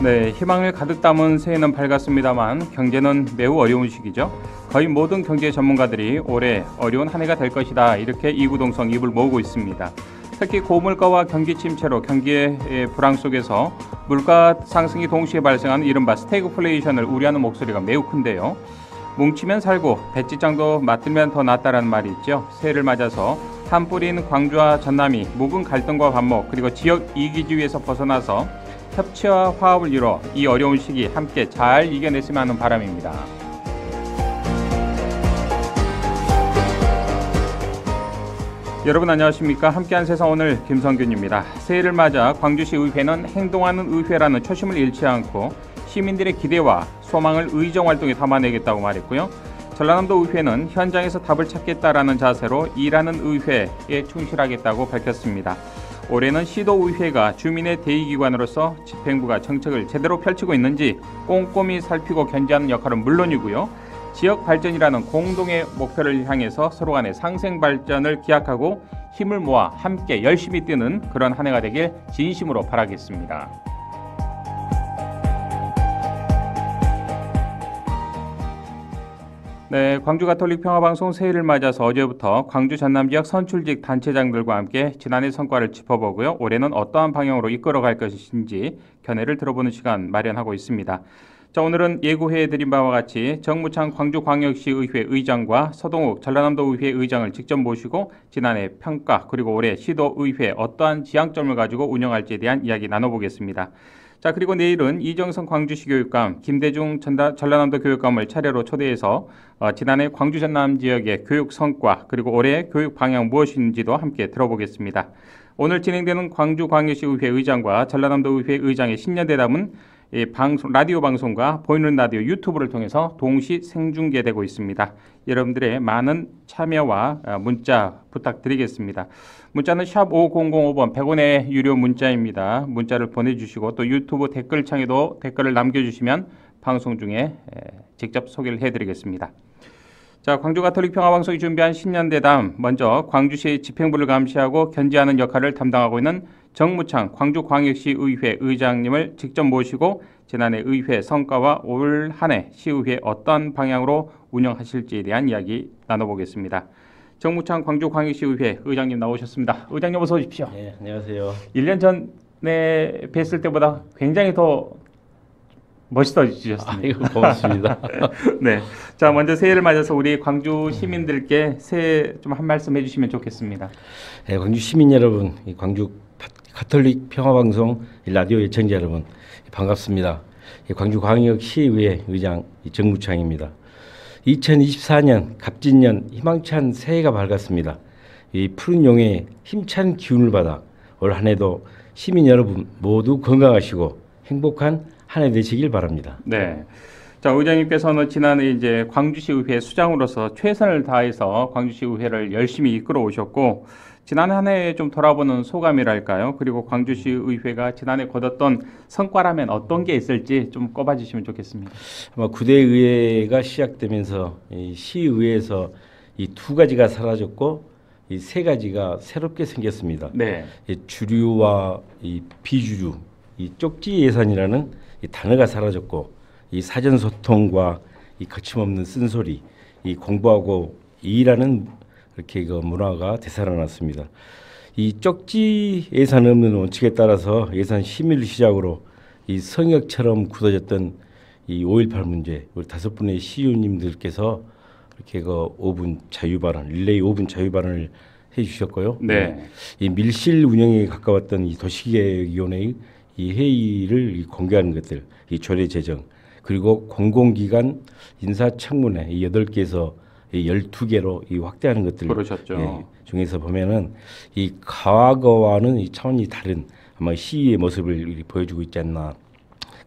네, 희망을 가득 담은 새해는 밝았습니다만 경제는 매우 어려운 시기죠. 거의 모든 경제 전문가들이 올해 어려운 한 해가 될 것이다 이렇게 이구동성 입을 모으고 있습니다. 특히 고물가와 경기 침체로 경기의 불황 속에서 물가 상승이 동시에 발생하는 이른바 스태그플레이션을 우려하는 목소리가 매우 큰데요. 뭉치면 살고 배지장도 맞들면 더 낫다라는 말이 있죠. 새해를 맞아서 한 뿌리인 광주와 전남이 묵은 갈등과 반목 그리고 지역 이기주의에서 벗어나서 협치와 화합을 이뤄 이 어려운 시기 함께 잘 이겨냈으면 하는 바람입니다. 여러분 안녕하십니까? 함께한 세상 오늘 김성균입니다. 새해를 맞아 광주시 의회는 행동하는 의회라는 초심을 잃지 않고 시민들의 기대와 소망을 의정활동에 담아내겠다고 말했고요. 전라남도 의회는 현장에서 답을 찾겠다라는 자세로 일하는 의회에 충실하겠다고 밝혔습니다. 올해는 시도의회가 주민의 대의기관으로서 집행부가 정책을 제대로 펼치고 있는지 꼼꼼히 살피고 견제하는 역할은 물론이고요. 지역 발전이라는 공동의 목표를 향해서 서로 간의 상생 발전을 기약하고 힘을 모아 함께 열심히 뛰는 그런 한 해가 되길 진심으로 바라겠습니다. 네, 광주 가톨릭 평화방송 새해를 맞아서 어제부터 광주 전남 지역 선출직 단체장들과 함께 지난해 성과를 짚어보고요. 올해는 어떠한 방향으로 이끌어갈 것인지 견해를 들어보는 시간 마련하고 있습니다. 자, 오늘은 예고해드린 바와 같이 정무창 광주광역시의회 의장과 서동욱 전라남도 의회 의장을 직접 모시고 지난해 평가 그리고 올해 시도의회 어떠한 지향점을 가지고 운영할지에 대한 이야기 나눠보겠습니다. 자, 그리고 내일은 이정성 광주시 교육감, 김대중 전라남도 교육감을 차례로 초대해서 지난해 광주 전남 지역의 교육 성과 그리고 올해 교육 방향 무엇인지도 함께 들어보겠습니다. 오늘 진행되는 광주광역시의회 의장과 전라남도 의회 의장의 신년대담은 라디오 방송과 보이는 라디오 유튜브를 통해서 동시 생중계되고 있습니다. 여러분들의 많은 참여와 문자 부탁드리겠습니다. 문자는 샵 5005번 100원의 유료 문자입니다. 문자를 보내주시고 또 유튜브 댓글창에도 댓글을 남겨주시면 방송 중에 직접 소개를 해드리겠습니다. 자, 광주 가톨릭 평화방송이 준비한 신년대담, 먼저 광주시의 집행부를 감시하고 견제하는 역할을 담당하고 있는 정무창 광주광역시의회 의장님을 직접 모시고 지난해 의회 성과와 올 한 해 시의회 어떤 방향으로 운영하실지에 대한 이야기 나눠보겠습니다. 정무창 광주광역시의회 의장님 나오셨습니다. 의장님 어서 오십시오. 네, 안녕하세요. 1년 전에 뵀을 때보다 굉장히 더 멋있어지셨습니다. 아이고, 고맙습니다. 네, 자 먼저 새해를 맞아서 우리 광주 시민들께 새해 좀 한 말씀 해주시면 좋겠습니다. 네, 광주 시민 여러분, 광주 가톨릭 평화방송 라디오 예청자 여러분 반갑습니다. 광주광역시의회 의장 정무창입니다. 2024년 갑진년 희망찬 새해가 밝았습니다. 이 푸른 용의 힘찬 기운을 받아 올 한 해도 시민 여러분 모두 건강하시고 행복한 한 해 되시길 바랍니다. 네. 자, 의장님께서는 지난해 이제 광주시 의회 수장으로서 최선을 다해서 광주시 의회를 열심히 이끌어 오셨고 지난 한 해 좀 돌아보는 소감이랄까요? 그리고 광주시 의회가 지난해 거뒀던 성과라면 어떤 게 있을지 좀 꼽아주시면 좋겠습니다. 아마 9대 의회가 시작되면서 이 시의회에서 이 두 가지가 사라졌고 이 세 가지가 새롭게 생겼습니다. 네. 이 주류와 이 비주류, 이 쪽지 예산이라는 이 단어가 사라졌고 이 사전 소통과 이 거침없는 쓴소리, 이 공부하고 일하는 이렇게 그 문화가 되살아났습니다. 이 쪽지 예산 없는 원칙에 따라서 예산 심의를 시작으로 이 성역처럼 굳어졌던 이 5.18 문제, 우리 5분의 시의원님들께서 이렇게 그 5분 자유 발언, 릴레이 5분 자유 발언을 해주셨고요. 네. 이 밀실 운영에 가까웠던 이 도시계획위원회의 이 회의를 공개하는 것들, 이 조례 제정, 그리고 공공기관 인사청문회 이 8개에서 이 12개로 이 확대하는 것들 그러셨죠. 중에서 보면은 이 과거와는 이 차원이 다른 아마 시위의 모습을 보여주고 있지 않나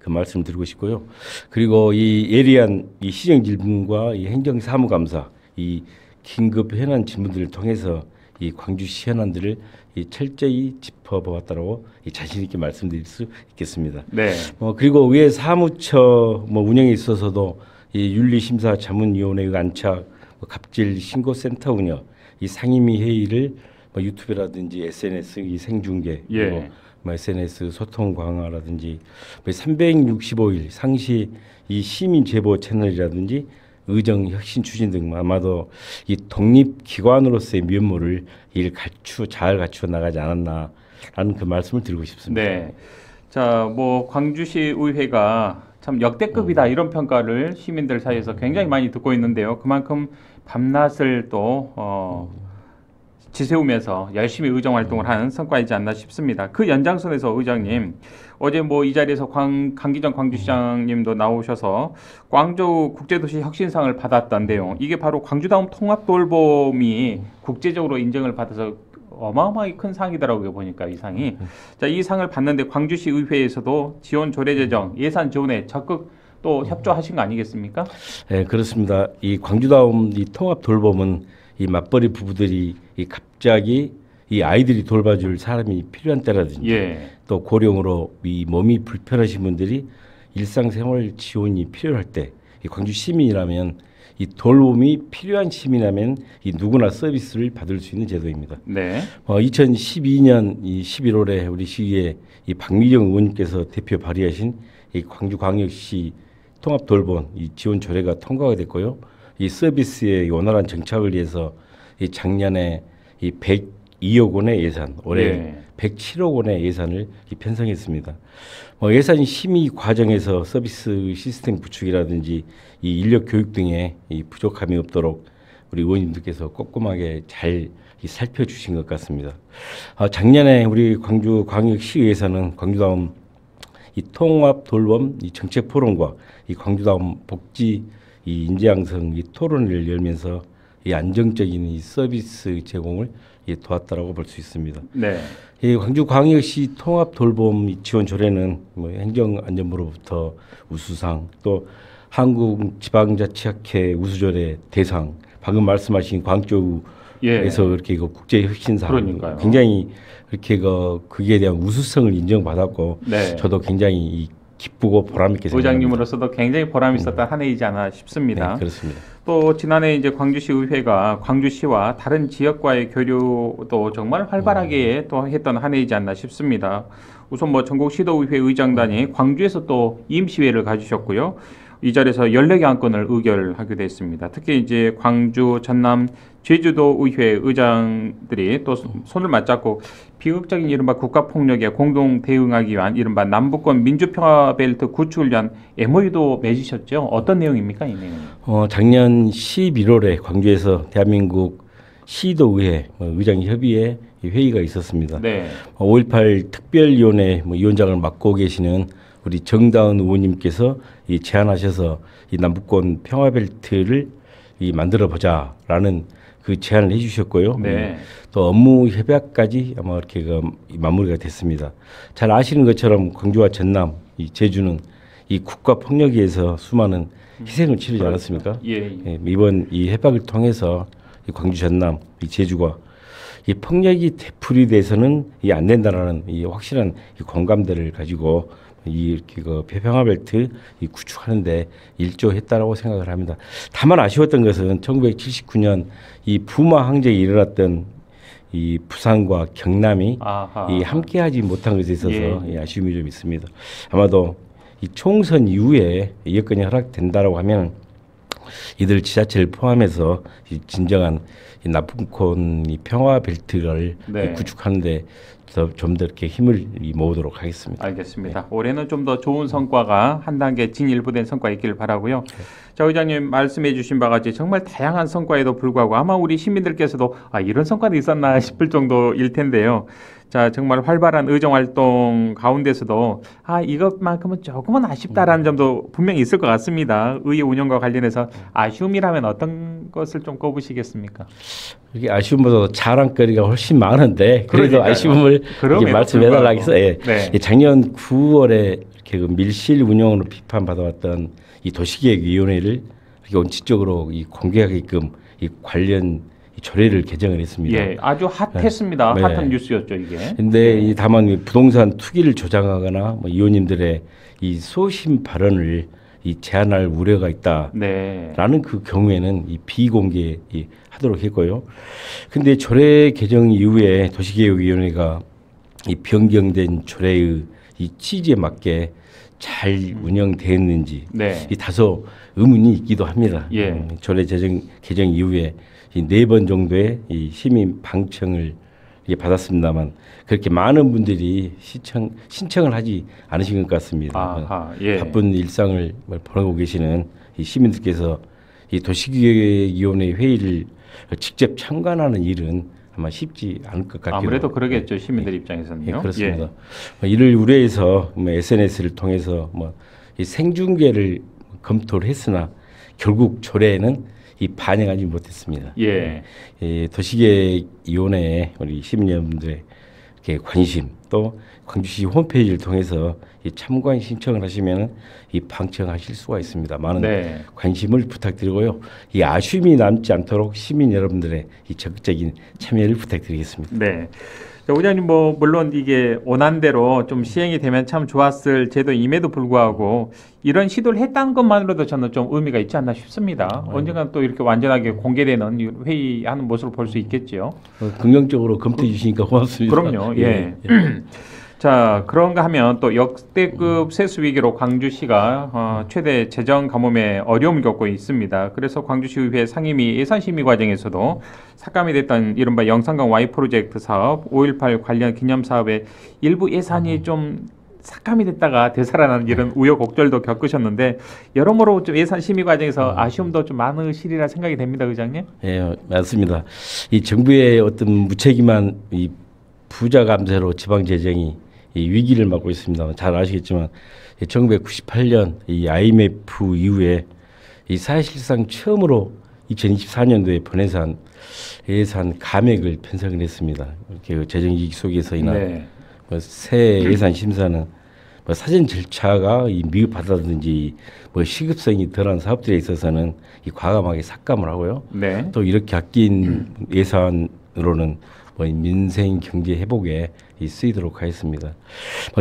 그 말씀 드리고 싶고요. 그리고 이 예리한 이 시정 질문과 이 행정사무감사 이 긴급 현안 질문들을 통해서 이 광주시 현안들을 이 철저히 짚어보았다고 자신 있게 말씀드릴 수 있겠습니다. 네. 그리고 의회 사무처 운영에 있어서도 이 윤리심사자문위원회의 안착, 갑질 신고센터 운영, 이 상임위 회의를 유튜브라든지 SNS 이 생중계, 예. 뭐 SNS 소통 강화라든지 365일 상시 이 시민 제보 채널이라든지 의정 혁신 추진 등 아마도 이 독립 기관으로서의 면모를 잘 갖추어 나가지 않았나라는 그 말씀을 드리고 싶습니다. 네. 자, 뭐 광주시 의회가 참 역대급이다 이런 평가를 시민들 사이에서 굉장히 많이 듣고 있는데요. 그만큼 밤낮을 또 지새우면서 열심히 의정 활동을 한 성과이지 않나 싶습니다. 그 연장선에서 의장님, 어제 뭐 이 자리에서 강기정 광주시장님도 나오셔서 광주 국제도시 혁신상을 받았던데요. 이게 바로 광주다움 통합돌봄이 국제적으로 인정을 받아서 어마어마하게 큰 상이더라고요. 보니까 이 상이. 자, 이 상을 받는데 광주시 의회에서도 지원 조례 제정, 예산 지원에 적극 또 협조하신 거 아니겠습니까? 네, 그렇습니다. 이 광주다움 이 통합돌봄은 이 맞벌이 부부들이 이 갑자기 이 아이들이 돌봐줄 사람이 필요한 때라든지 예. 또 고령으로 이 몸이 불편하신 분들이 일상생활 지원이 필요할 때 이 광주 시민이라면 이 돌봄이 필요한 시민이라면 이 누구나 서비스를 받을 수 있는 제도입니다. 네. 2012년 이 11월에 우리 시의회 이 박미정 의원님께서 대표 발의하신 이 광주광역시 통합돌봄 이 지원 조례가 통과가 됐고요. 이 서비스의 원활한 정착을 위해서 이 작년에 이 102억 원의 예산, 올해 예. 107억 원의 예산을 편성했습니다. 예산 심의 과정에서 서비스 시스템 구축이라든지 이 인력 교육 등의 이 부족함이 없도록 우리 의원님들께서 꼼꼼하게 잘 살펴주신 것 같습니다. 작년에 우리 광주광역시에서는 광주다움 이 통합돌봄 이 정책 포럼과 이 광주다움 복지 이 인재양성 이 토론을 열면서 이 안정적인 이 서비스 제공을 도왔다라고 볼 수 있습니다. 네. 이 광주광역시 통합돌봄 지원 조례는 뭐 행정안전부로부터 우수상, 또 한국지방자치학회 우수조례 대상, 방금 말씀하신 광주에서 예. 이렇게 국제혁신상, 그러니까요. 굉장히 이렇게 그에 대한 우수성을 인정받았고, 네. 저도 굉장히 기쁘고 보람있게 생각합니다. 의장님으로서도 굉장히 보람 있었던 한 해이지 않아 싶습니다. 네, 그렇습니다. 또 지난해 이제 광주시 의회가 광주시와 다른 지역과의 교류도 정말 활발하게 또 했던 한 해이지 않나 싶습니다. 우선 뭐 전국 시도의회 의장단이 광주에서 또 임시회를 가지셨고요. 이 자리에서 14개 안건을 의결하게 됐습니다. 특히 이제 광주, 전남, 제주도 의회 의장들이 또 손을 맞잡고 비극적인 이른바 국가폭력에 공동 대응하기 위한 이른바 남북권 민주평화벨트 구축을 위한 MOU도 맺으셨죠. 어떤 내용입니까, 이 내용은? 작년 11월에 광주에서 대한민국 시도의회 의장협의회 회의가 있었습니다. 네. 5.18 특별위원회 위원장을 맡고 계시는 우리 정다은 의원님께서 제안하셔서 이 남북권 평화벨트를 만들어 보자라는 그 제안을 해주셨고요. 네. 또 업무 협약까지 아마 이렇게 마무리가 됐습니다. 잘 아시는 것처럼 광주와 전남, 이 제주는 이 국가 폭력에 의해서 수많은 희생을 치르지 않았습니까? 예. 이번 이 협약을 통해서 이 광주, 전남, 이 제주가 이 폭력이 되풀이돼서는 안 된다라는 이 확실한 이 공감대를 가지고 이렇게 평화벨트 구축하는데 일조했다라고 생각을 합니다. 다만 아쉬웠던 것은 1979년 이 부마 항쟁이 일어났던 이 부산과 경남이 함께하지 못한 것에 있어서 아쉬움이 좀 있습니다. 아마도 이 총선 이후에 여건이 허락된다라고 하면 이들 지자체를 포함해서 이 진정한 이 남북권 이 평화벨트를 구축하는데 좀 더 이렇게 힘을 모으도록 하겠습니다. 알겠습니다. 네. 올해는 좀 더 좋은 성과가 한 단계 진일보된 성과 있기를 바라고요. 자, 의장님 말씀해 주신 바와 같이 정말 다양한 성과에도 불구하고 아마 우리 시민들께서도 이런 성과도 있었나 싶을 정도일 텐데요. 자, 정말 활발한 의정 활동 가운데서도 이것만큼은 조금은 아쉽다라는 점도 분명히 있을 것 같습니다. 의회 운영과 관련해서 아쉬움이라면 어떤 것을 좀 꼽으시겠습니까? 이게 아쉬움보다 자랑거리가 훨씬 많은데 그래도 그러니까요. 아쉬움을 말씀해달라고 해서 작년 9월에 이렇게 밀실 운영으로 비판받아왔던 이 도시계획위원회를 이렇게 원칙적으로 공개하게끔 이 관련 조례를 개정을 했습니다. 예, 아주 핫했습니다. 네. 핫한 뉴스였죠, 이게. 근데 다만 부동산 투기를 조장하거나 의원님들의 이 소심 발언을 제한할 우려가 있다라는 그 경우에는 비공개 하도록 했고요. 근데 조례 개정 이후에 도시개혁위원회가 이 변경된 조례의 이 취지에 맞게 잘 운영되었는지 네. 이 다소 의문이 있기도 합니다. 예. 조례 개정 이후에 이 4번 정도의 이 시민 방청을 이게 받았습니다만 그렇게 많은 분들이 신청을 하지 않으신 것 같습니다. 아하, 예. 바쁜 일상을 보내고 계시는 이 시민들께서 이 도시기획위원회 회의를 직접 참관하는 일은 아마 쉽지 않을 것 같기도 아무래도 그러겠죠. 시민들 입장에서는요. 예, 그렇습니다. 이를 우려해서 SNS를 통해서 이 생중계를 검토를 했으나 결국 조례에는 이 반영하지 못했습니다. 예. 이 도시계획위원회에 우리 시민 여러분들의 관심 또 광주시 홈페이지를 통해서 이 참관 신청을 하시면 이 방청하실 수가 있습니다. 많은 네. 관심을 부탁드리고요. 이 아쉬움이 남지 않도록 시민 여러분들의 이 적극적인 참여를 부탁드리겠습니다. 네. 자, 의장님 뭐 물론 이게 원안대로 좀 시행이 되면 참 좋았을 제도임에도 불구하고 이런 시도를 했다는 것만으로도 저는 좀 의미가 있지 않나 싶습니다. 언젠가 또 이렇게 완전하게 공개되는 회의하는 모습을 볼 수 있겠죠. 긍정적으로 검토해 주시니까 고맙습니다. 그럼요. 예. 자, 그런가 하면 또 역대급 세수 위기로 광주시가 최대 재정 가뭄에 어려움을 겪고 있습니다. 그래서 광주시의회 상임위 예산심의 과정에서도 삭감이 됐던 이른바 영산강 Y 프로젝트 사업 5.18 관련 기념 사업의 일부 예산이 좀 삭감이 됐다가 되살아나는 이런 우여곡절도 겪으셨는데 여러모로 좀 예산 심의 과정에서 아쉬움도 좀 많으시리라 생각이 됩니다, 의장님. 예, 맞습니다. 이 정부의 어떤 무책임한 이 부자 감세로 지방 재정이 이 위기를 맞고 있습니다. 잘 아시겠지만 1998년 이 IMF 이후에 이 사실상 처음으로 2024년도에 본예산 예산 감액을 편성을 했습니다. 이렇게 재정 위기 속에서 인한 네. 새 예산 심사는 사전 절차가 미흡하다든지 시급성이 덜한 사업들에 있어서는 이 과감하게 삭감을 하고요. 네. 또 이렇게 아낀 예산으로는 민생 경제 회복에 쓰이도록 하였습니다.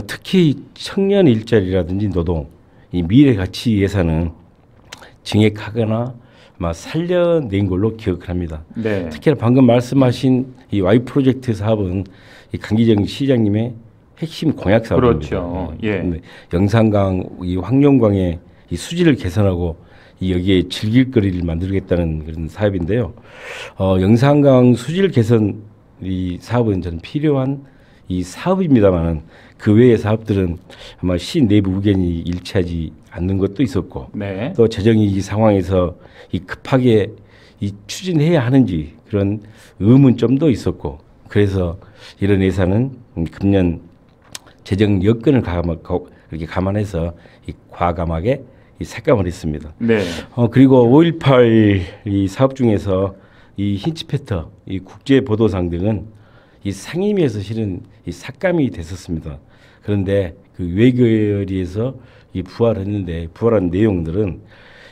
특히 청년 일자리라든지 노동, 이 미래 가치 예산은 증액하거나 아마 살려낸 걸로 기억을 합니다. 네. 특히나 방금 말씀하신 이 Y 프로젝트 사업은 이 강기정 시장님의 핵심 공약 사업입니다. 그렇죠. 예. 영산강, 이 황룡강의 이 수질을 개선하고 이 여기에 즐길거리를 만들겠다는 그런 사업인데요. 영산강 수질 개선 이 사업은 저는 필요한 이 사업입니다만은 그 외의 사업들은 아마 시 내부 의견이 일치하지 않는 것도 있었고 네. 또 재정위기 상황에서 이 급하게 이 추진해야 하는지 그런 의문점도 있었고 그래서 이런 예산은 금년 재정 여건을 이렇게 감안해서 이 과감하게 이 삭감을 했습니다. 네. 그리고 5.18 이 사업 중에서 이 힌치페터, 이 국제 보도상 등은 이 상임위에서 실은 이 삭감이 됐었습니다. 그런데 그 외교리에서 이 부활했는데 부활한 내용들은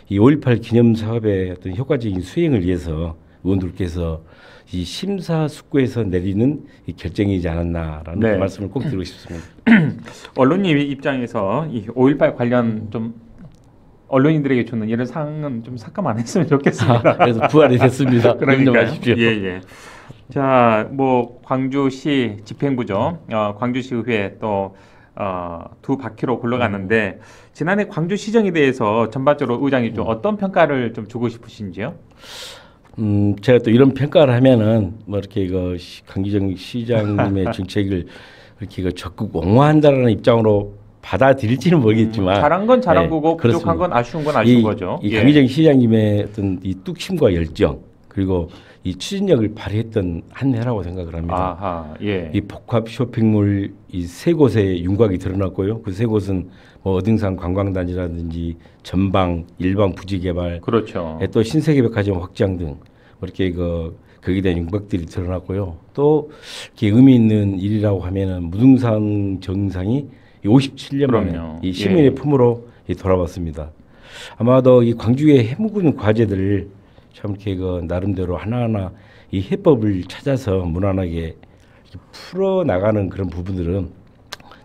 이 5.18 기념 사업의 어떤 효과적인 수행을 위해서 의원들께서 이 심사숙고해서 내리는 이 결정이지 않았나라는 네. 말씀을 꼭 드리고 싶습니다. 언론님 입장에서 이 5.18 관련 좀 언론인들에게 주는 이런 상은 좀 삭감 안 했으면 좋겠습니다. 그래서 부활이 됐습니다. 그러니까요. 예. 자, 뭐 광주시 집행부죠. 광주시의회 또 두 바퀴로 굴러갔는데 지난해 광주시정에 대해서 전반적으로 의장이 좀 어떤 평가를 좀 주고 싶으신지요? 제가 또 이런 평가를 하면은 이렇게 강기정 시장님의 정책을 이렇게 적극 옹호한다라는 입장으로 받아들일지는 모르겠지만 잘한 건 잘한 네, 거고 부족한 그렇습니다. 건 아쉬운 건 아쉬운 거죠. 이 강기정 시장님의 어떤 이 뚝심과 열정 그리고 이 추진력을 발휘했던 한 해라고 생각을 합니다. 아하, 예. 이 복합 쇼핑몰 이 세 곳의 윤곽이 드러났고요. 그 세 곳은 어등산 관광단지라든지 전방 일방 부지 개발, 그렇죠. 또 신세계백화점 확장 등 이렇게 거기에 대한 윤곽들이 드러났고요. 또 이렇게 의미 있는 일이라고 하면은 무등산 정상이 57년 만에 이 시민의 품으로 돌아왔습니다. 아마도 이 광주의 해묵은 과제들을 참 이렇게 나름대로 하나하나 이 해법을 찾아서 무난하게 풀어 나가는 그런 부분들은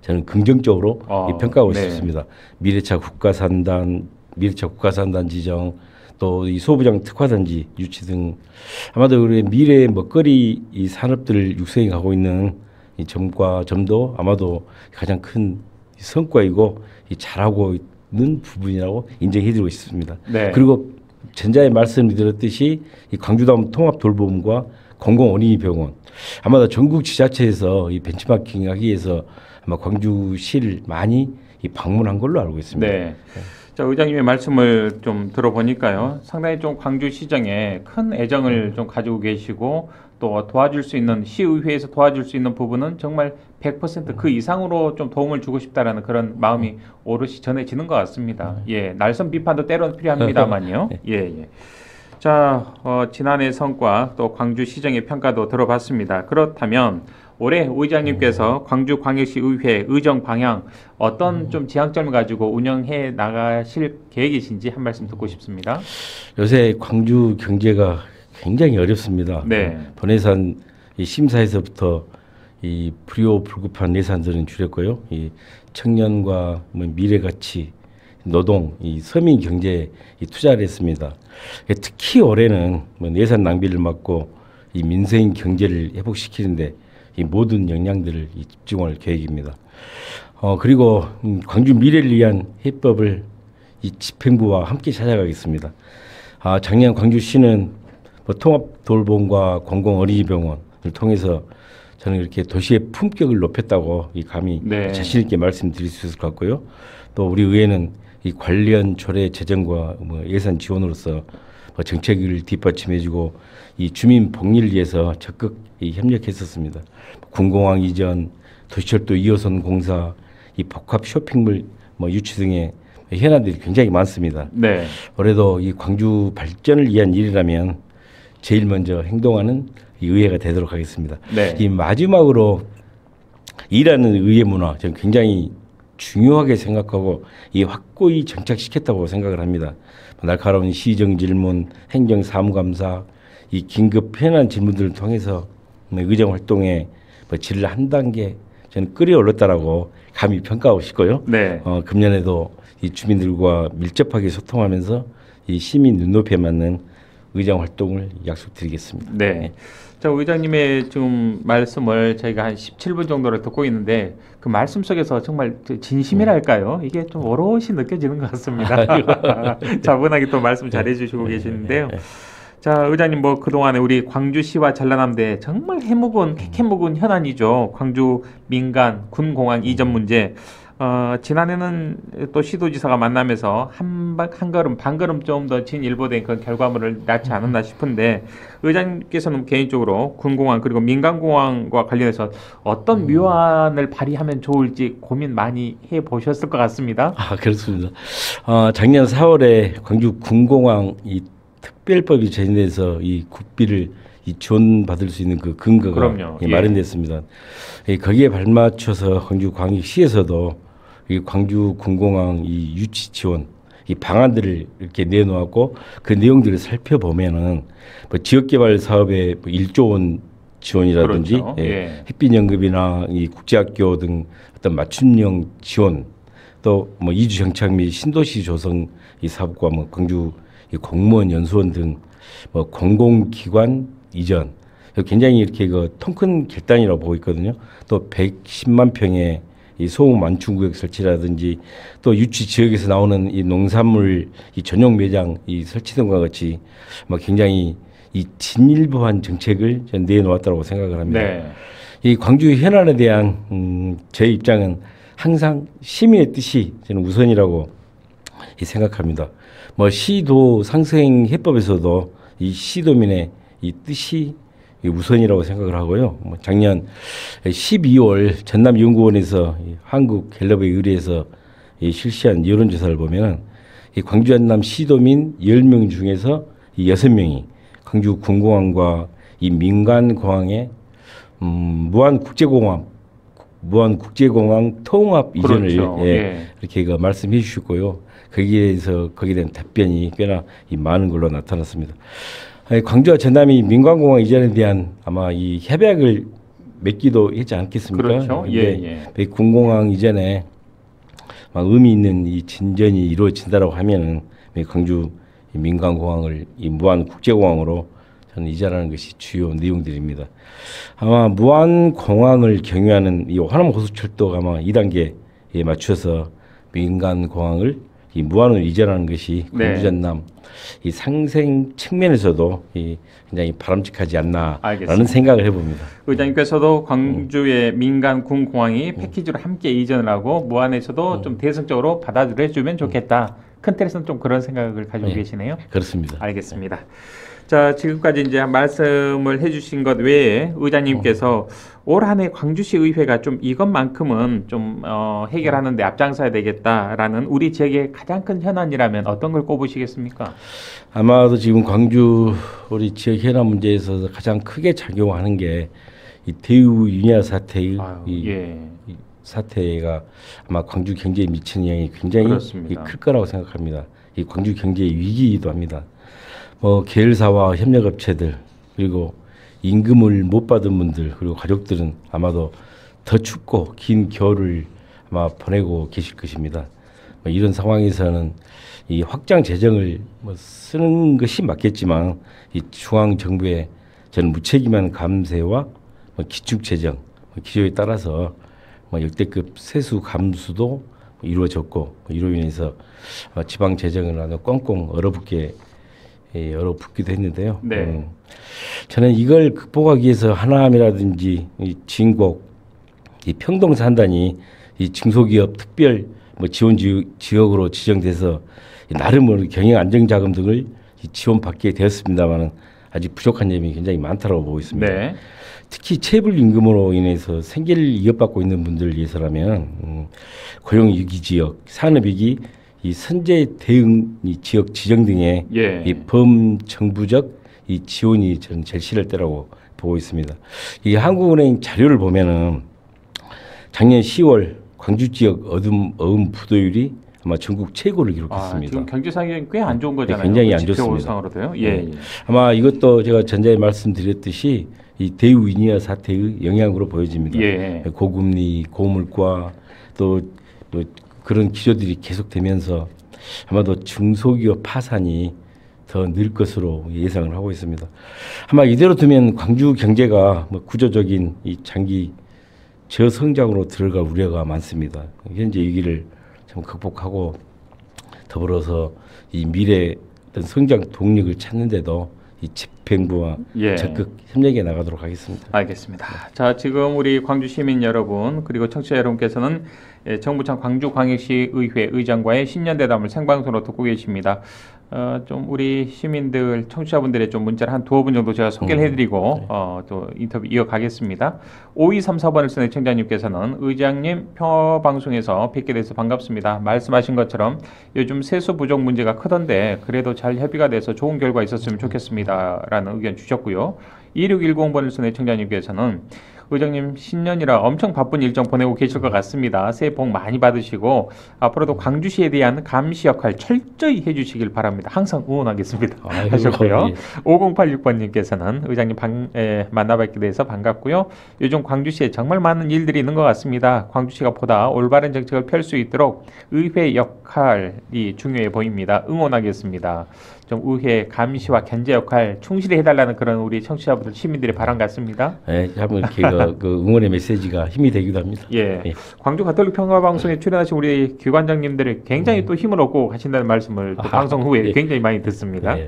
저는 긍정적으로 평가하고 싶습니다. 미래차 국가산단 지정, 또 이 소부장 특화단지 유치 등 아마도 우리 미래의 먹거리 이 산업들을 육성해가고 있는 이 점도 아마도 가장 큰 성과이고 이 잘하고 있는 부분이라고 인정해드리고 싶습니다. 네. 그리고 전자에 말씀드렸듯이 이 광주다음 통합돌봄과 공공어린이병원 아마도 전국 지자체에서 이 벤치마킹하기 위해서 아마 광주시를 많이 이 방문한 걸로 알고 있습니다. 네. 자, 의장님의 말씀을 좀 들어보니까요. 상당히 좀 광주시정에 큰 애정을 좀 가지고 계시고 또 도와줄 수 있는 시의회에서 도와줄 수 있는 부분은 정말 100%그 이상으로 좀 도움을 주고 싶다라는 그런 마음이 오롯이 전해지는 것 같습니다. 예, 날선 비판도 때로는 필요합니다만요. 예, 예. 자, 지난해 성과 또 광주시정의 평가도 들어봤습니다. 그렇다면 올해 의장님께서 광주광역시의회 의정 방향 어떤 좀 지향점을 가지고 운영해 나가실 계획이신지 한 말씀 듣고 싶습니다. 요새 광주 경제가 굉장히 어렵습니다. 네. 본예산 이 심사에서부터 이 불효불급한 예산들은 줄였고요. 이 청년과 뭐 미래 가치, 노동, 이 서민 경제에 이 투자를 했습니다. 특히 올해는 뭐 예산 낭비를 막고 이 민생 경제를 회복시키는데 이 모든 역량들을 이 집중할 계획입니다. 그리고 광주 미래를 위한 해법을 이 집행부와 함께 찾아가겠습니다. 작년 광주시는 뭐 통합돌봄과 공공어린이병원을 통해서 저는 이렇게 도시의 품격을 높였다고 이 감히 네. 자신 있게 말씀드릴 수 있을 것 같고요. 또 우리 의회는 이 관련 조례 제정과 뭐 예산 지원으로서 뭐 정책을 뒷받침해주고 이 주민 복리를 위해서 적극 협력했었습니다. 군공항 이전, 도시철도 2호선 공사, 이 복합 쇼핑몰 뭐 유치 등의 현안들이 굉장히 많습니다. 네. 올해도 이 광주 발전을 위한 일이라면 제일 먼저 행동하는 이 의회가 되도록 하겠습니다. 네. 이 마지막으로 일하는 의회 문화 저는 굉장히 중요하게 생각하고 이 확고히 정착시켰다고 생각을 합니다. 날카로운 시정 질문, 행정 사무감사, 이 긴급 현안 질문들을 통해서 의정 활동의 질을 한 단계 저는 끌어올렸다라고 감히 평가하고 싶고요. 네. 금년에도 이 주민들과 밀접하게 소통하면서 이 시민 눈높이에 맞는 의정 활동을 약속드리겠습니다. 네. 자, 의장님의 지금 말씀을 저희가 한 17분 정도를 듣고 있는데 그 말씀 속에서 정말 진심이랄까요? 이게 좀 오롯이 느껴지는 것 같습니다. 차분하게 또 말씀 잘해주시고 계시는데요. 자, 의장님 뭐 그동안에 우리 광주시와 전라남도에 정말 캐묵은 현안이죠. 광주 민간 군공항 이전 문제. 지난해는 또 시도지사가 만나면서 한 걸음 반 걸음 좀 더 진일보된 그런 결과물을 낳지 않았나 싶은데 의장님께서는 개인적으로 군공항 그리고 민간공항과 관련해서 어떤 묘안을 발휘하면 좋을지 고민 많이 해보셨을 것 같습니다. 그렇습니다. 작년 4월에 광주 군공항 이 특별법이 제정돼서 이 국비를 이 지원받을 수 있는 그 근거가 마련됐습니다. 거기에 발맞춰서 광주광역시에서도 이 광주 군공항 이 유치 지원 이 방안들을 이렇게 내놓았고 그 내용들을 살펴보면은 뭐 지역개발 사업에 뭐 1조 원 지원이라든지 그렇죠. 햇빛연금이나 이 국제학교 등 어떤 맞춤형 지원 또 뭐 이주 정착 및 신도시 조성 이 사업과 뭐 광주 이 공무원 연수원 등 뭐 공공기관 이전 굉장히 이렇게 그 통큰 결단이라고 보고 있거든요. 또 110만 평의 이 소음 완충구역 설치라든지 또 유치 지역에서 나오는 이 농산물 이 전용 매장 이 설치 등과 같이 뭐 굉장히 이 진일보한 정책을 전 내놓았다고 생각을 합니다. 네. 이 광주 현안에 대한 제 입장은 항상 시민의 뜻이 저는 우선이라고 생각합니다. 뭐 시도 상생 해법에서도 이 시도민의 이 뜻이 우선이라고 생각을 하고요. 뭐 작년 12월 전남연구원에서 한국갤럽에 의뢰해서 실시한 여론조사를 보면 이 광주 전남 시도민 10명 중에서 이 6명이 광주 군공항과 이 민간공항의 무한국제공항 통합 이전을 그렇죠. 이렇게 말씀해 주셨고요. 거기에 대한 답변이 꽤나 많은 걸로 나타났습니다. 광주와 전남이 민간공항 이전에 대한 아마 이 협약을 맺기도 했지 않겠습니까? 그렇죠. 예. 군공항 이전에 의미 있는 이 진전이 이루어진다라고 하면은 광주 민간공항을 이 무한 국제공항으로 저는 이자라는 것이 주요 내용들입니다. 아마 무안공항을 경유하는 이 호남 고속철도가 아마 2단계에 맞춰서 민간 공항을 이 무안으로 이전하는 것이 네. 광주 전남 이 상생 측면에서도 이 굉장히 바람직하지 않나라는 알겠습니다. 생각을 해봅니다. 의장님께서도 광주의 민간 군 공항이 패키지로 함께 이전을 하고 무안에서도 좀 대승적으로 받아들여주면 좋겠다. 큰 틀에서는 좀 그런 생각을 가지고 네. 계시네요. 그렇습니다. 알겠습니다. 자, 지금까지 이제 말씀을 해주신 것 외에 의장님께서 올 한 해 광주시 의회가 좀 이것만큼은 좀 해결하는데 앞장서야 되겠다라는 우리 지역의 가장 큰 현안이라면 어떤 걸 꼽으시겠습니까? 아마도 지금 광주 우리 지역 현안 문제에 있어서 가장 크게 작용하는 게 이 대우 윤야 사태의 예. 이 사태가 아마 광주 경제에 미치는 영향이 굉장히 그렇습니다. 클 거라고 생각합니다. 이 광주 경제의 위기이기도 합니다. 계열사와 협력업체들 그리고 임금을 못 받은 분들 그리고 가족들은 아마도 더 춥고 긴 겨울을 아마 보내고 계실 것입니다. 이런 상황에서는 이 확장 재정을 쓰는 것이 맞겠지만 이 중앙 정부의 저는 무책임한 감세와 기축 재정 기조에 따라서 역대급 세수 감수도 이루어졌고 이로 인해서 지방 재정을 아주 꽁꽁 얼어붙기도 했는데요. 네. 저는 이걸 극복하기 위해서 하남이라든지 이 진곡, 이 평동 산단이 이 중소기업 특별 지원 지역으로 지정돼서 나름으로 경영 안정 자금 등을 지원받게 되었습니다만은 아직 부족한 점이 굉장히 많다고 보고 있습니다. 네. 특히 체불 임금으로 인해서 생계를 이어받고 있는 분들 위해서라면 고용 위기 지역, 산업위기, 이 선제 대응 이 지역 지정 등의 예. 이 범정부적 이 지원이 저는 제일 싫을 때라고 보고 있습니다. 이 한국은행 자료를 보면은 작년 10월 광주 지역 어음 부도율이 아마 전국 최고를 기록했습니다. 지금 경제 상황이 꽤 안 좋은 거잖아요. 굉장히 안 지표 좋습니다. 상으로도요. 예. 아마 이것도 제가 전자에 말씀드렸듯이 이 대우 위니아 사태의 영향으로 보여집니다. 예. 고금리, 고물가 또 그런 기조들이 계속되면서 아마도 중소기업 파산이 더 늘 것으로 예상을 하고 있습니다. 아마 이대로 두면 광주 경제가 구조적인 이 장기 저성장으로 들어갈 우려가 많습니다. 현재 위기를 좀 극복하고 더불어서 이 미래 어떤 성장 동력을 찾는데도 이 집행부와 예. 적극 협력해 나가도록 하겠습니다. 알겠습니다. 자, 지금 우리 광주 시민 여러분 그리고 청취자 여러분께서는 정부청 광주광역시 의회 의장과의 신년대담을 생방송으로 듣고 계십니다. 좀 우리 시민들 청취자분들의 좀 문자를 한 두어 분 정도 제가 소개를 해드리고 또 인터뷰 이어가겠습니다. 5234번을 쓰는 청자님께서는 의장님 평화방송에서 뵙게 돼서 반갑습니다. 말씀하신 것처럼 요즘 세수 부족 문제가 크던데 그래도 잘 협의가 돼서 좋은 결과 있었으면 좋겠습니다. 라는 의견 주셨고요. 2610번을 쓰는 청자님께서는 의장님 신년이라 엄청 바쁜 일정 보내고 계실 것 같습니다. 새해 복 많이 받으시고 앞으로도 광주시에 대한 감시 역할 철저히 해주시길 바랍니다. 항상 응원하겠습니다. 하셨고요. 5086번님께서는 의장님 만나뵙게 돼서 반갑고요. 요즘 광주시에 정말 많은 일들이 있는 것 같습니다. 광주시가 보다 올바른 정책을 펼 수 있도록 의회 역할이 중요해 보입니다. 응원하겠습니다. 좀 의회 감시와 견제 역할 충실히 해달라는 그런 우리 청취자분들 시민들의 바람 같습니다. 네, 한번 이렇게 그 응원의 메시지가 힘이 되기도 합니다. 예, 광주 가톨릭 평화방송에 출연하신 우리 기관장님들이 굉장히 또 힘을 얻고 가신다는 말씀을 또 방송 후에 굉장히 많이 듣습니다.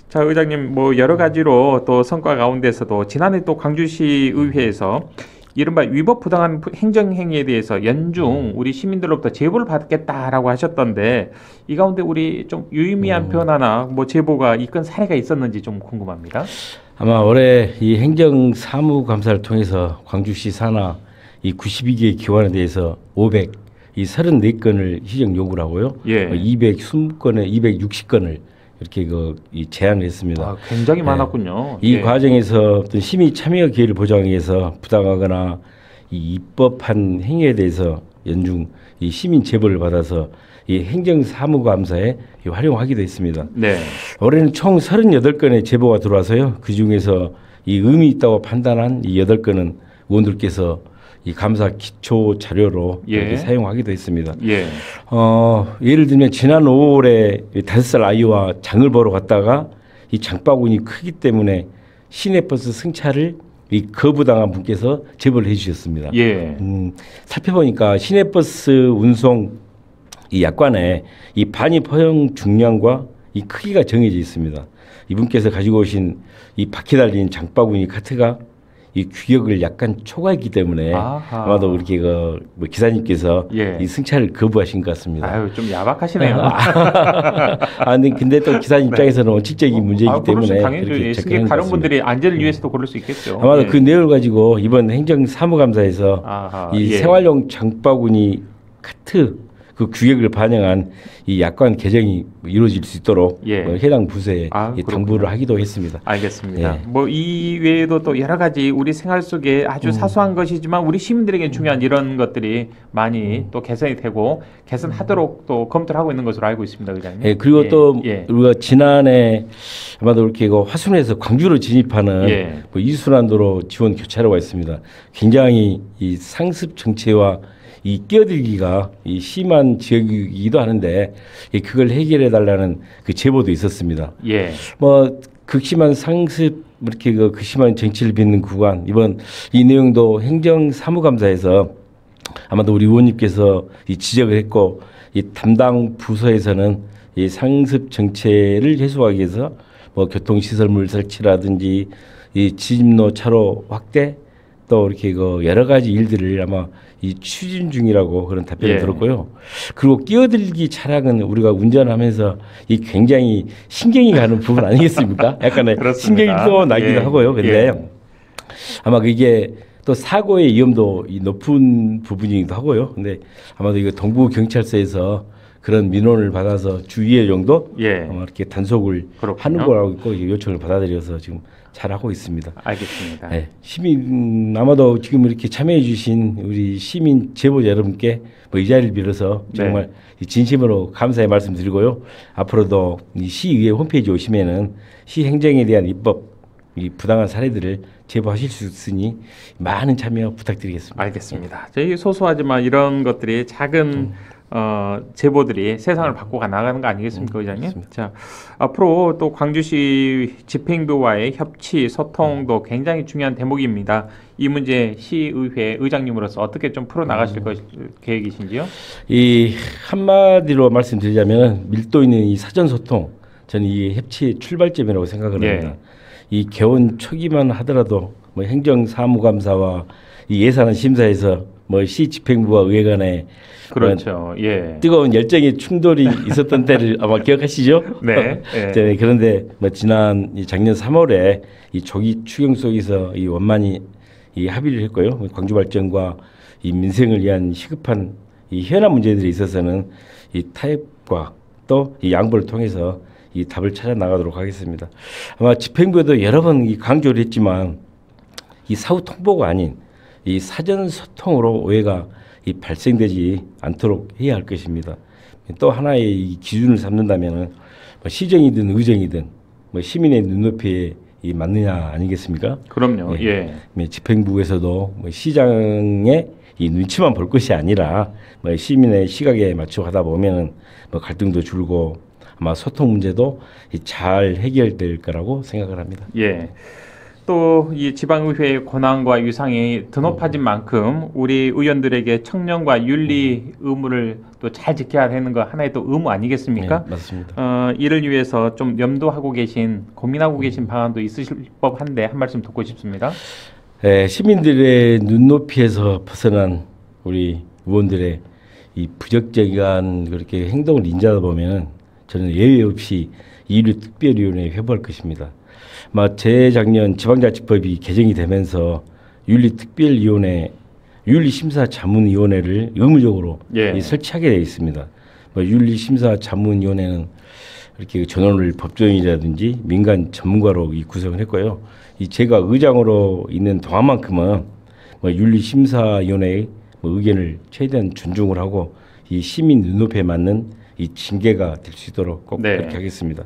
자, 의장님 여러 가지로 또 성과 가운데서도 지난해 또 광주시 의회에서 이른바 위법 부당한 행정행위에 대해서 연중 우리 시민들로부터 제보를 받겠다라고 하셨던데 이 가운데 우리 좀 유의미한 변화나 제보가 이끈 사례가 있었는지 좀 궁금합니다. 아마 올해 이 행정사무감사를 통해서 광주시 산하 이 92개의 기관에 대해서 34건을 시정 요구를 하고요. 예. 220건에 260건을 이렇게 이 제안을 했습니다. 굉장히 많았군요. 이 과정에서 어떤 시민 참여 기회를 보장하기 위해서 부당하거나 이 입법한 행위에 대해서 연중 이 시민 제보를 받아서 이 행정사무감사에 활용하기도 했습니다. 네. 올해는 총 38건의 제보가 들어와서요. 그 중에서 이 의미 있다고 판단한 이 8건은 의원들께서 이 감사 기초 자료로 이렇게 사용하기도 했습니다. 예. 예를 들면 지난 5월에 5살 아이와 장을 보러 갔다가 이 장바구니 크기 때문에 시내버스 승차를 이 거부당한 분께서 제보를 해주셨습니다. 예. 살펴보니까 시내버스 운송 이 약관에 이 반입 허용 중량과 이 크기가 정해져 있습니다. 이분께서 가지고 오신 이 바퀴 달린 장바구니 카트가 이 규격을 약간 초과했기 때문에 아하. 아마도 그렇게 뭐 기사님께서 예. 이 승차를 거부하신 것 같습니다. 아유, 좀 야박하시네요. 근데 또 기사님 입장에서는 원칙적인 문제이기 때문에 당연히 그렇게 승객 접근한 것 다른 같습니다. 분들의 안전을 위해서도 그럴 수 있겠죠. 아마도 예. 그 내용을 가지고 이번 행정사무감사에서 아하, 이 예. 생활용 장바구니 카트 그 규격을 반영한 이 약관 개정이 이루어질 수 있도록 예. 해당 부서에 아, 이 당부를 하기도 했습니다. 알겠습니다. 예. 뭐 이 외에도 또 여러 가지 우리 생활 속에 아주 사소한 것이지만 우리 시민들에게 중요한 이런 것들이 많이 또 개선이 되고 개선하도록 또 검토를 하고 있는 것으로 알고 있습니다, 의장님. 예, 그리고 예, 또 예. 우리가 지난해 아마도 이렇게 화순에서 광주로 진입하는 예. 뭐 이순환도로 지원 교차로가 있습니다. 굉장히 이 상습 정체와 이 끼어들기가 이 심한 지역이기도 하는데 그걸 해결해 달라는 그 제보도 있었습니다. 예. 뭐 극심한 상습 이렇게 그 극심한 정치를 빚는 구간 이번 이 내용도 행정사무감사에서 아마도 우리 의원님께서 이 지적을 했고 이 담당 부서에서는 이 상습 정체를 해소하기 위해서 뭐 교통시설물 설치라든지 이 진입로 차로 확대 또 이렇게 그 여러 가지 일들을 아마 이 추진 중이라고 그런 답변을 예. 들었고요. 그리고 끼어들기 차량은 우리가 운전하면서 이 굉장히 신경이 가는 부분 아니겠습니까? 약간의 그렇습니다. 신경이 또 나기도 예. 하고요. 근데 예. 아마 그게 또 사고의 위험도 이 높은 부분이기도 하고요. 근데 아마도 이거 동부 경찰서에서 그런 민원을 받아서 주의회 정도 예. 아마 이렇게 단속을 그렇군요. 하는 거라고 있고 요청을 받아들여서 지금 잘 하고 있습니다. 알겠습니다. 네, 시민 아마도 지금 이렇게 참여해주신 우리 시민 제보자 여러분께 뭐 이 자리를 빌어서 정말 이 진심으로 감사의 말씀드리고요. 앞으로도 이 시의회 홈페이지 오시면은 시 행정에 대한 입법 이 부당한 사례들을 제보하실 수 있으니 많은 참여 부탁드리겠습니다. 알겠습니다. 저희 소소하지만 이런 것들이 작은 제보들이 세상을 바꿔 나가는 거 아니겠습니까, 의장님? 그렇습니다. 자, 앞으로 또 광주시 집행부와의 협치, 소통도 굉장히 중요한 대목입니다. 이 문제 시의회 의장님으로서 어떻게 좀 풀어 나가실 계획이신지요? 이 한마디로 말씀드리자면 밀도 있는 이 사전 소통 저는 이 협치의 출발점이라고 생각을 합니다. 이 개원 초기만 하더라도 뭐 행정사무감사와 이 예산안 심사에서 뭐 시 집행부와 의회 간에 그렇죠. 예. 뜨거운 열정의 충돌이 있었던 때를 아마 기억하시죠? 네. 예. 네, 그런데 뭐 지난 작년 3월에 이 조기 추경 속에서 이 원만히 이 합의를 했고요. 광주 발전과 이 민생을 위한 시급한 이 현안 문제들에 있어서는 이 타협과 또 이 양보를 통해서 이 답을 찾아 나가도록 하겠습니다. 아마 집행부에도 여러 번 이 강조를 했지만 이 사후 통보가 아닌 이 사전 소통으로 오해가 이 발생되지 않도록 해야 할 것입니다. 또 하나의 이 기준을 삼는다면은 뭐 시정이든 의정이든 뭐 시민의 눈높이에 이 맞느냐 아니겠습니까? 그럼요. 예. 집행부에서도 뭐 시장의 이 눈치만 볼 것이 아니라 뭐 시민의 시각에 맞춰 하다 보면은 뭐 갈등도 줄고 아마 소통 문제도 잘 해결될 거라고 생각을 합니다. 예. 또 이 지방의회의 권한과 위상이 드높아진 만큼 우리 의원들에게 청렴과 윤리 의무를 또 잘 지켜야 하는 거 하나의 또 의무 아니겠습니까? 네, 맞습니다. 이를 위해서 좀 염두하고 계신 고민하고 계신 방안도 있으실 법한데 한 말씀 듣고 싶습니다. 시민들의 눈높이에서 벗어난 우리 의원들의 이 부적절한 그렇게 행동을 인지하다 보면 저는 예외 없이 이율특별위원회에 회부할 것입니다. 재작년 지방자치법이 개정이 되면서 윤리특별위원회, 윤리심사자문위원회를 의무적으로 설치하게 되어 있습니다. 윤리심사자문위원회는 이렇게 전원을 법조인이라든지 민간 전문가로 구성을 했고요. 제가 의장으로 있는 동안만큼은 윤리심사위원회의 의견을 최대한 존중을 하고 이 시민 눈높이에 맞는 이 징계가 될 수 있도록 꼭 그렇게 하겠습니다.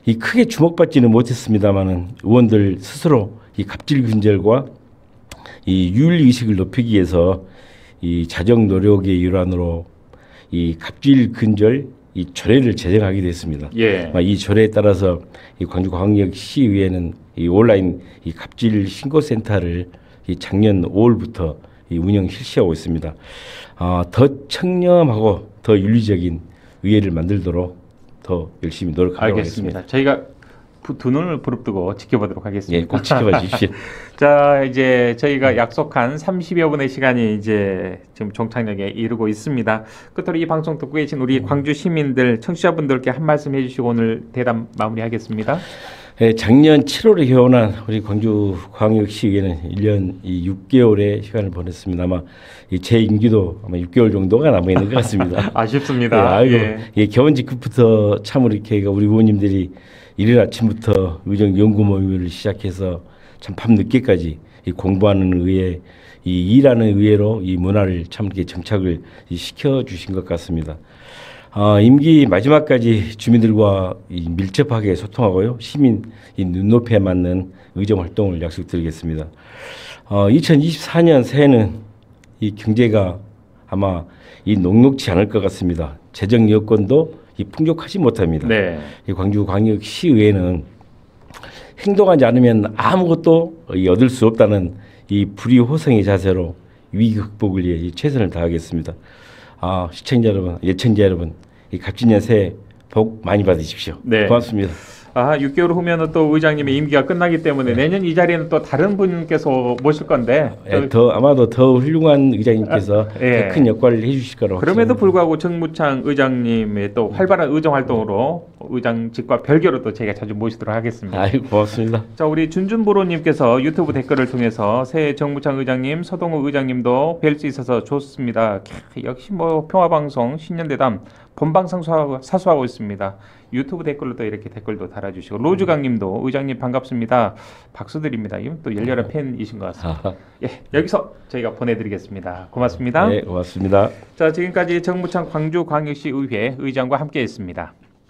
이 크게 주목받지는 못했습니다만은 의원들 스스로 이 갑질 근절과 이 윤리 의식을 높이기 위해서 이 자정 노력의 일환으로 이 갑질 근절 이 조례를 제정하게 됐습니다. 예. 이 조례에 따라서 이 광주광역시의회는 이 온라인 이 갑질 신고센터를 이 작년 5월부터 이 운영 실시하고 있습니다. 더 청렴하고 더 윤리적인 의회를 만들도록 더 열심히 노력하도록 알겠습니다. 하겠습니다. 저희가 두 눈을 부릅뜨고 지켜보도록 하겠습니다. 예, 꼭 지켜봐 주십시오. 자, 이제 저희가 약속한 30여 분의 시간이 이제 지금 종착역에 이르고 있습니다. 끝으로 이 방송 듣고 계신 우리 광주 시민들, 청취자분들께 한 말씀 해주시고 오늘 대담 마무리하겠습니다. 예, 작년 7월에 개원한 우리 광주광역시의회는 1년 6개월의 시간을 보냈습니다. 아마 제 임기도 아마 6개월 정도가 남아 있는 것 같습니다. 아쉽습니다. 예, 개원 직후부터 참으로 이렇게 우리 의원님들이 이른 아침부터 의정 연구 모임을 시작해서 참 밤 늦게까지 이 공부하는 의회, 이 일하는 의회로 이 문화를 참 이렇게 정착을 시켜 주신 것 같습니다. 임기 마지막까지 주민들과 밀접하게 소통하고요. 시민 이 눈높이에 맞는 의정 활동을 약속드리겠습니다. 2024년 새해는 이 경제가 아마 이 녹록지 않을 것 같습니다. 재정 여건도 이 풍족하지 못합니다. 네. 이 광주광역시의회는 행동하지 않으면 아무것도 얻을 수 없다는 이 불위호성의 자세로 위기 극복을 위해 이 최선을 다하겠습니다. 시청자 여러분, 예청자 여러분, 이 갑진년 새해 복 많이 받으십시오. 네. 고맙습니다. 6개월 후면은 또 의장님의 임기가 끝나기 때문에 내년 이 자리에는 또 다른 분께서 모실 건데 아마도 더 훌륭한 의장님께서 예. 더 큰 역할을 해주실 거라고 그럼에도 확신합니다. 불구하고 정무창 의장님의 또 활발한 의정 활동으로 의장직과 별개로 또 제가 자주 모시도록 하겠습니다. 아이고 고맙습니다. 자, 우리 준준부로님께서 유튜브 댓글을 통해서 새해 정무창 의장님, 서동우 의장님도 뵐 수 있어서 좋습니다. 역시 뭐 평화방송 신년대담 본방송 사수하고 있습니다. 유튜브 댓글로 또 이렇게 댓글도 달아주시고 로즈강님도 의장님 반갑습니다. 박수 드립니다. 이분 또 열렬한 팬이신 것 같습니다. 예, 여기서 저희가 보내드리겠습니다. 고맙습니다. 네, 고맙습니다. 자, 지금까지 정무창 광주광역시 의회 의장과 함께했습니다.